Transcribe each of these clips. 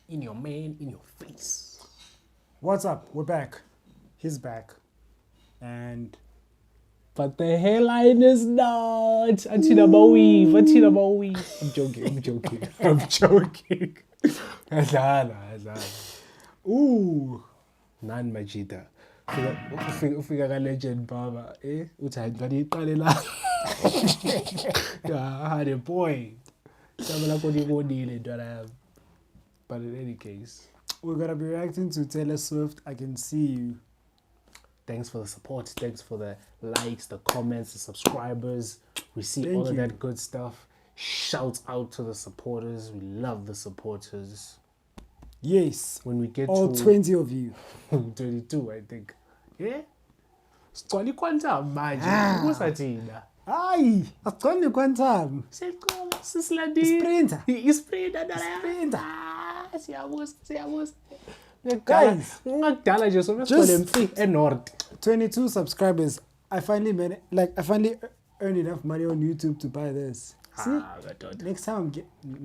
in your man, in your face. What's up? We're back. He's back. And But the hairline is not. Atina Bowie. I'm joking. ooh, Nan Majida. Ufika ka legend baba. Uthi hayi iqale la. Yeah, the boy. Sabela kodibonile ntwana yami. But in any case, we're gonna be reacting to Taylor Swift. I Can See You. thanks for the support. Thanks for the likes, the comments, the subscribers. We see Thank all of you. that good stuff. Shout out to the supporters. We love the supporters. Yes. When we get All to 20 of you. 22, I think. Yeah? Sigcwala iquantum manje. Kusathina. Hayi, asigcone quantum. Siyacela sisilandile. Sprinter. Isprinter ntwana yami. Sprinter. Siyabuza. Guys, Ngakudala nje sobe just- sigcwele mfi eNorth. 22 subscribers. I finally earned enough money on YouTube to buy this. See? Madoda. Next time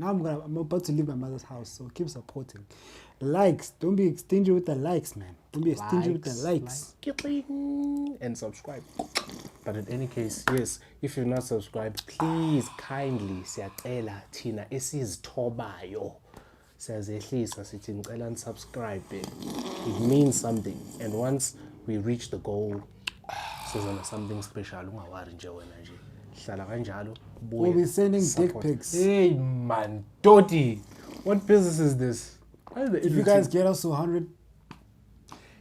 I'm about to leave my mother's house, so keep supporting. Likes, don't be stingy with the likes, man. Don't be stingy with the likes. And subscribe. But in any case, yes, if you're not subscribed, please kindly siyacela thina esizithobayo siyazehlisa sithi ngicela nisubscribe. It means something, and once we reach the goal, sizona something special. Ungawari nje wena nje. Hlala kanjalo. We'll be sending dick support. pics. Hey man, Toti, what business is this? If you guys get us to 100,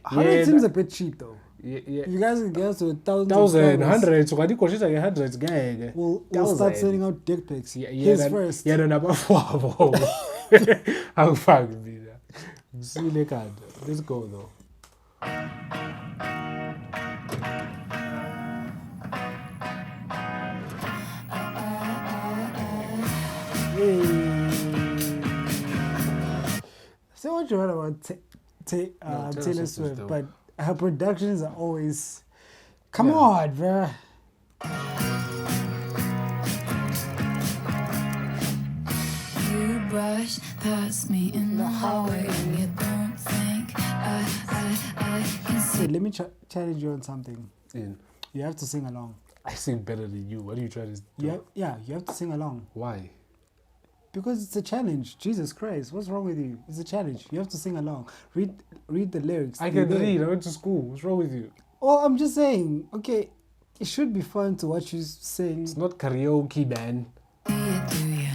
100 Yeah, seems a bit cheap though. yeah. If you guys can get us to 1,000 1,000, subscribers, 100, so kwadi koshisa ke 100 ngeke. we'll start sending out dick pics. His first. Yena nabafowabo. Awufaki mina. Msile kanda. Let's go though. So what you heard about Taylor Taylor Swift Swift, though. but her productions are always, come on, bruh. You brush past me in the hallway and you don't think I can see. Hey, let me challenge you on something. In. You have to sing along. I sing better than you. What are you trying to do? You have to sing along. Why? Because it's a challenge. Jesus Christ, what's wrong with you? It's a challenge. You have to sing along. Read the lyrics. I They're can there. read. I went to school. What's wrong with you? Oh, I'm just saying. Okay, it should be fun to watch you sing. It's not karaoke, man. Do you?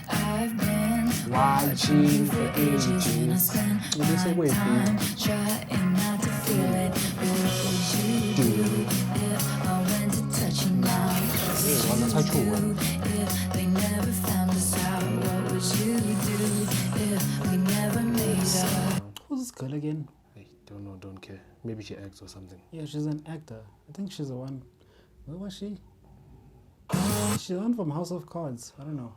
I've been Watching for and I ages. spend Well, they say my wait, time trying not to feel it. What would you do if I went to touch you now? What wanna touch you, would you do if they never found us out? What would you do if we never made up? Who's this girl again? I don't know. Don't care. Maybe she acts or something. Yeah, she's an actor. I think she's the one. Where was she? She's the one from House of Cards. I don't know.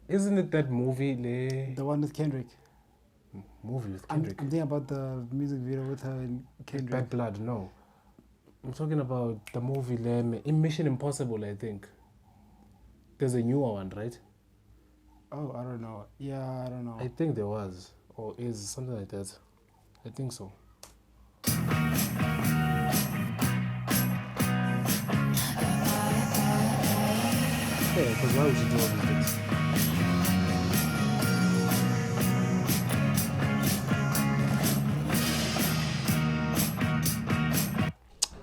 Isn't it that movie, The one with Kendrick. movie with I'm Kendrick? thinking about the music video with her and Kendrick. Bad Blood, no. I'm talking about the movie in Mission Impossible, I think. There's a newer one, right? Oh, I don't know. Yeah, I don't know. I think there was. Or is something like that. I think so. Yeah, because why would you do all these things?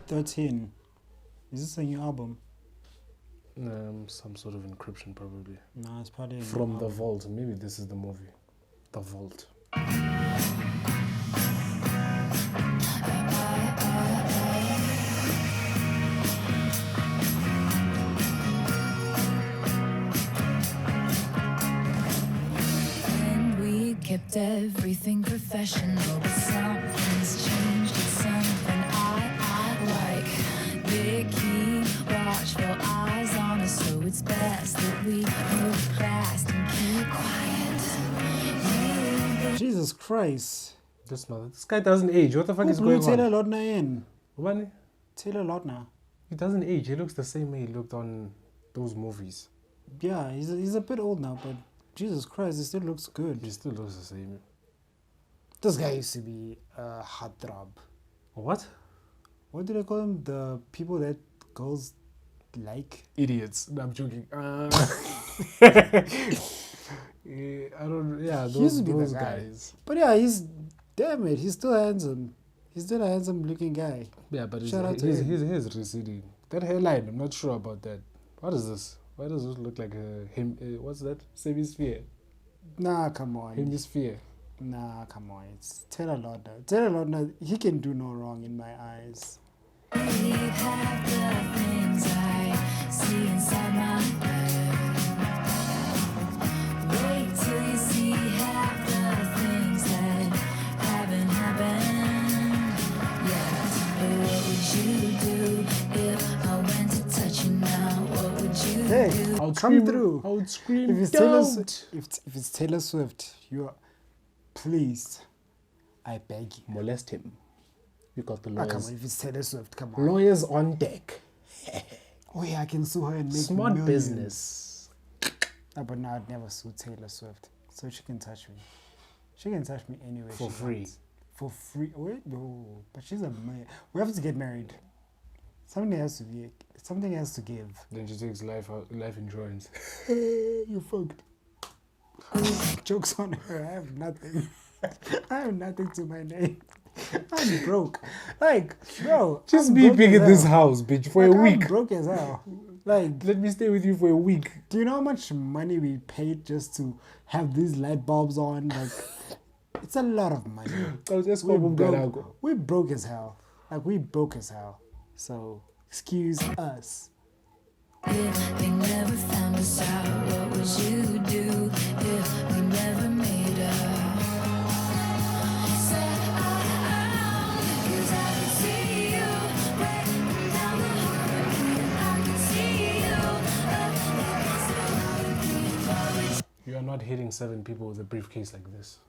"13." Is this a new album? Some sort of encryption, probably. No, it's probably a new From the album. Vault. Maybe this is the movie. The Vault. And we kept everything professional, but something's changed. It's something I like. Big key, watchful eyes it's best that we move fast and keep quiet. Jesus Christ. This guy doesn't age. What the fuck Who is blew going Taylor on? Lautner in? What? Taylor Lautner. He doesn't age. He looks the same way he looked on those movies. Yeah, he's a bit old now, but Jesus Christ, he still looks good. He still looks the same. This guy used to be a heartthrob. What? What do they call them? The people that girls like? Idiots. No, I'm joking. Yeah, I don't. Yeah, He used those, to be the those guy. guys. But yeah, damn it, he's still handsome. He's still a handsome looking guy. Yeah, but Shout out to his him. receding. That hairline, I'm not sure about that. What is this? Why does this look like a what's that? Hemisphere. Nah, come on. Hemisphere. Nah, come on. It's Taylor Lautner. Taylor Lautner, he can do no wrong in my eyes. Believe half the things I see inside my head. Wait till you see half the things that haven't happened yet. What would you do if I went to touch you now? What would you Hey, do? I would come scream, through. I would scream. If it's Taylor, "Don't!" if it's Taylor Swift, you are, please, I beg you. Molest him. We got the Ah, come lawyers. on, if it's Taylor Swift, come on. Lawyers on deck. Oh yeah, I can sue her and make Smart millions. business. Ah, but now I'd never sue Taylor Swift, so she can touch me. She can touch me anyway. For she free. wants. For free? Wait, no. But she's a man. We have to get married. Something has to be. Something has to give. Then she takes life insurance. You fucked. Jokes on her. I have nothing. I have nothing to my name. I'm broke. Like, bro. Just I'm be broke big as in this hell. house, bitch, for a Like, week. I'm broke as hell. Like, Let me stay with you for a week. do you know how much money we paid just to have these light bulbs on? Like, it's a lot of money. I'll just We come broke, we broke as hell. Like, we broke as hell. So, excuse us. If they never found us out, what would you do if we never made up? Set around, 'cause I can see you breaking down the heart. I can see you. You are not hitting 7 people with a briefcase like this.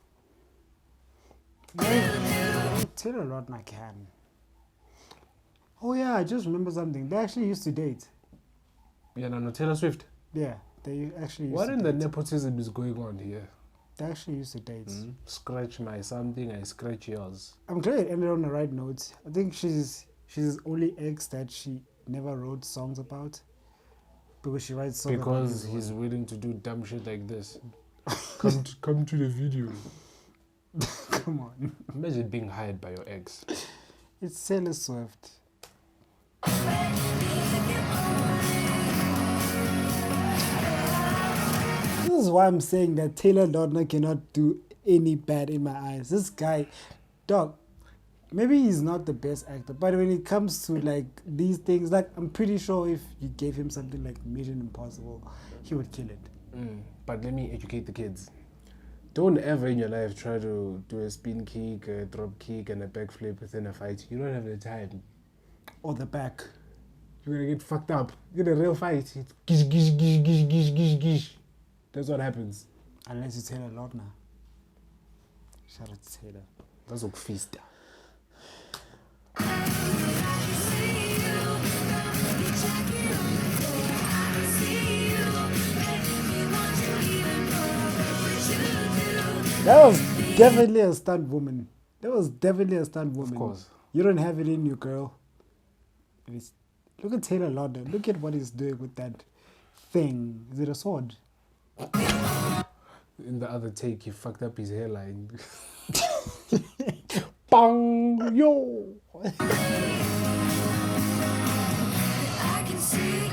Taylor Lautner can. Oh yeah, I just remember something. They actually used to date. Yeah, no, Taylor Swift. Yeah, they actually used What to in the date. nepotism is going on here? They actually used to date. Scratch my something, I scratch yours. I'm glad it ended on the right note. I think she's his only ex that she never wrote songs about. Because she writes songs Because about he's willing to do dumb shit like this. Come to the video. Come on. Imagine being hired by your ex. It's Taylor Swift. This is why I'm saying that Taylor Lautner cannot do any bad in my eyes. This guy, dog, maybe he's not the best actor, but when it comes to like these things, like I'm pretty sure if you gave him something like Mission Impossible, he would kill it. But let me educate the kids. Don't ever in your life try to do a spin kick, a drop kick, and a backflip within a fight. You don't have the time. Or the back. You're gonna get fucked up. In a real fight, it's gish, gish, gish, gish, gish, gish, gish. That's what happens. Unless it's Taylor Lautner. Shout out to Taylor. That's what feast. That was definitely a stunt woman. That was definitely a stunt woman. Of course. You don't have it in you, girl. Look at Taylor Lautner. Look at what he's doing with that thing. Is it a sword? In the other take, he fucked up his hairline. Bang! Yo!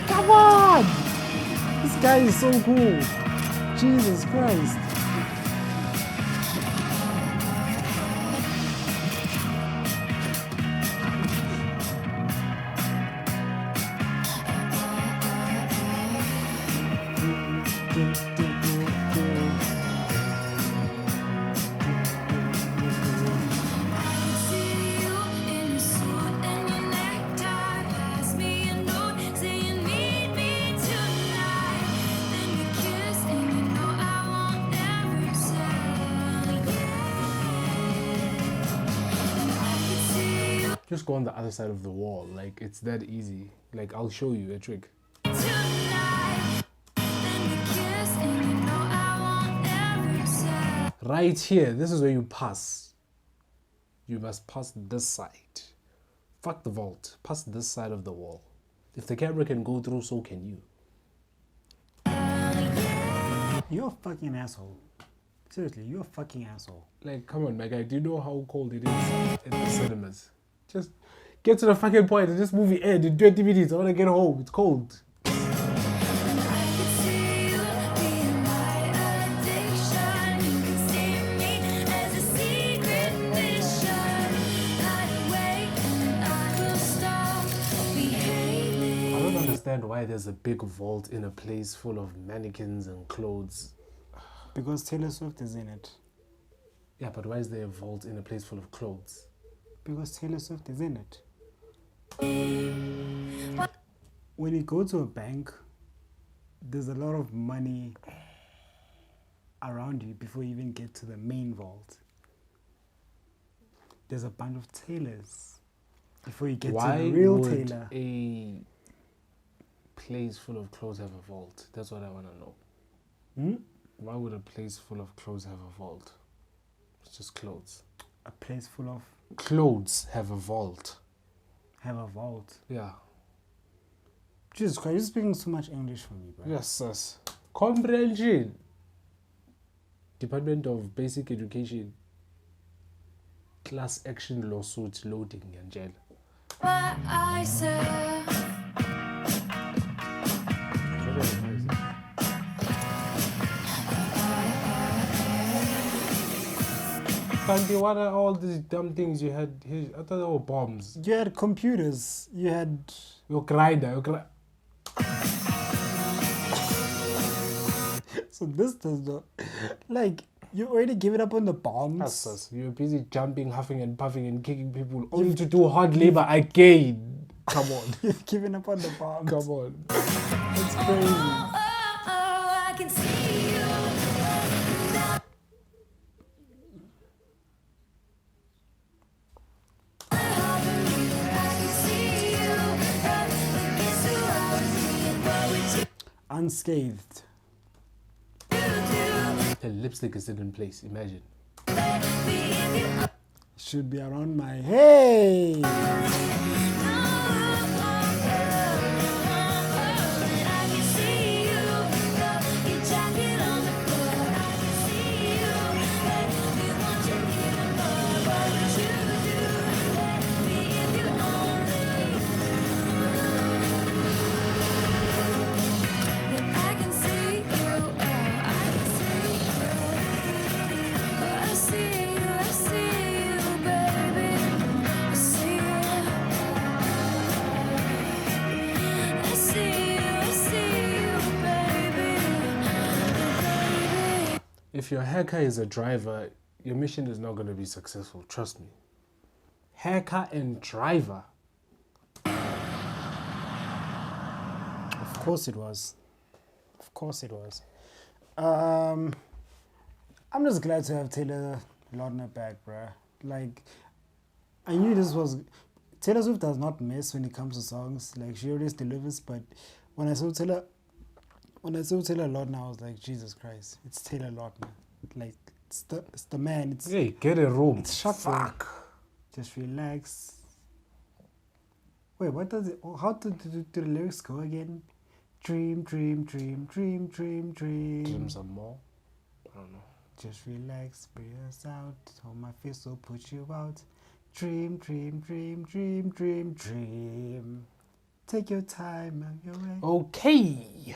Come on! This guy is so cool. Jesus Christ. Just go on the other side of the wall. Like, it's that easy. Like, I'll show you a trick. Tonight, then we kiss, and you know I won't ever tell. Right here, this is where you pass. You must pass this side. Fuck the vault. Pass this side of the wall. If the camera can go through, so can you. You're a fucking asshole. Seriously, you're a fucking asshole. Like, come on, my guy. Do you know how cold it is in the cinemas? Just get to the fucking point and this movie end in 20 minutes. I want to get home. It's cold. I could see you being my addiction. You could see me as a secret mission. Hide away and I will stop behaving. I don't understand why there's a big vault in a place full of mannequins and clothes. Because Taylor Swift is in it. Yeah, but why is there a vault in a place full of clothes? Because Taylor Swift is in it. When you go to a bank, there's a lot of money around you before you even get to the main vault. There's a bunch of tailors before you get Why to the real would tailor. a place full of clothes have a vault? That's what I want to know. Hmm? Why would a place full of clothes have a vault? It's just clothes. A place full of Clothes have a vault. have a vault. Yeah. Jesus Christ, you're speaking so much English for me, bro. Yes, yes. Comprehension. Department of Basic Education. Class action lawsuit loading and jail. What I said. Kandi, what are all these dumb things you had here? I thought they were bombs. You had computers. You had Your grinder. so this does not like you already gave it up on the bombs. Yes, yes. You're busy jumping, huffing and puffing and kicking people only to do hard labor again. Come on. You've given up on the bombs. Come on. It's crazy. Oh, I can see you. Unscathed. The lipstick is still in place. Imagine. Should be around my hey. If your hacker is a driver, your mission is not going to be successful. Trust me. Hacker and driver. Of course it was. Of course it was. I'm just glad to have Taylor Lautner back, bruh. Like, I knew this was... Taylor Swift does not miss when it comes to songs. Like, she always delivers, but when I saw Taylor Lautner, I was like, Jesus Christ, it's Taylor Lautner. Like, it's the man. It's Hey, get a room. It's shuffle. Fuck. Just relax. Wait, what does it... How do the lyrics go again? Dream, dream, dream, dream, dream, dream. Dream some more. I don't know. Just relax, breathe us out. Hold my fist will put you out. Dream, dream, dream, dream, dream, dream. Take your time and your way. Okay.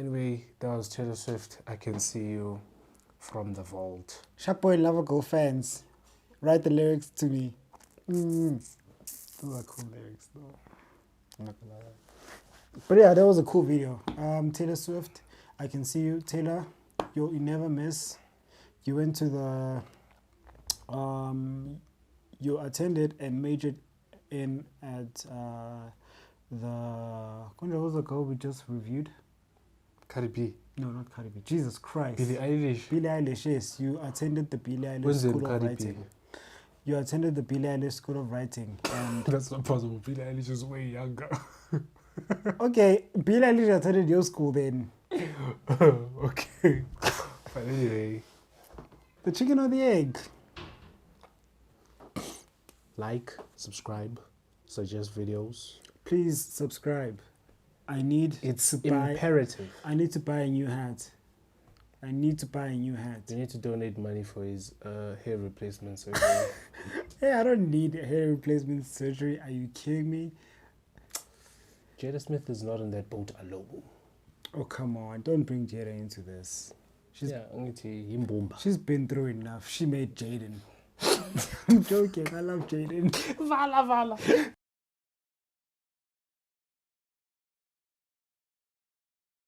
Anyway, that was Taylor Swift. I Can See You from the Vault. Shark Boy Lover Go fans, write the lyrics to me. Those are cool lyrics though. I'm not gonna lie. But yeah, that was a cool video. Taylor Swift, I Can See You. Taylor, you never miss. You went to the you attended and majored in at what was the girl we just reviewed? Cardi B. No, not Cardi B. Jesus Christ. Billie Eilish. Billie Eilish, yes. You attended the Billie Eilish When's it School of Cardi B? Writing. you attended the Billie Eilish School of Writing, and That's not possible. Billie Eilish is way younger. okay, Billie Eilish attended your school then. Okay. But anyway, The chicken or the egg? like, subscribe, suggest videos. Please subscribe. I need It's to buy. imperative. I need to buy a new hat. I need to buy a new hat. You need to donate money for his hair replacement surgery. Hey, I don't need hair replacement surgery. Are you kidding me? Jada Smith is not in that boat alone. Oh, come on. Don't bring Jada into this. She's Yeah, ngithi yimbumba. She's been through enough. She made Jaden. I'm joking. I love Jaden. Vala.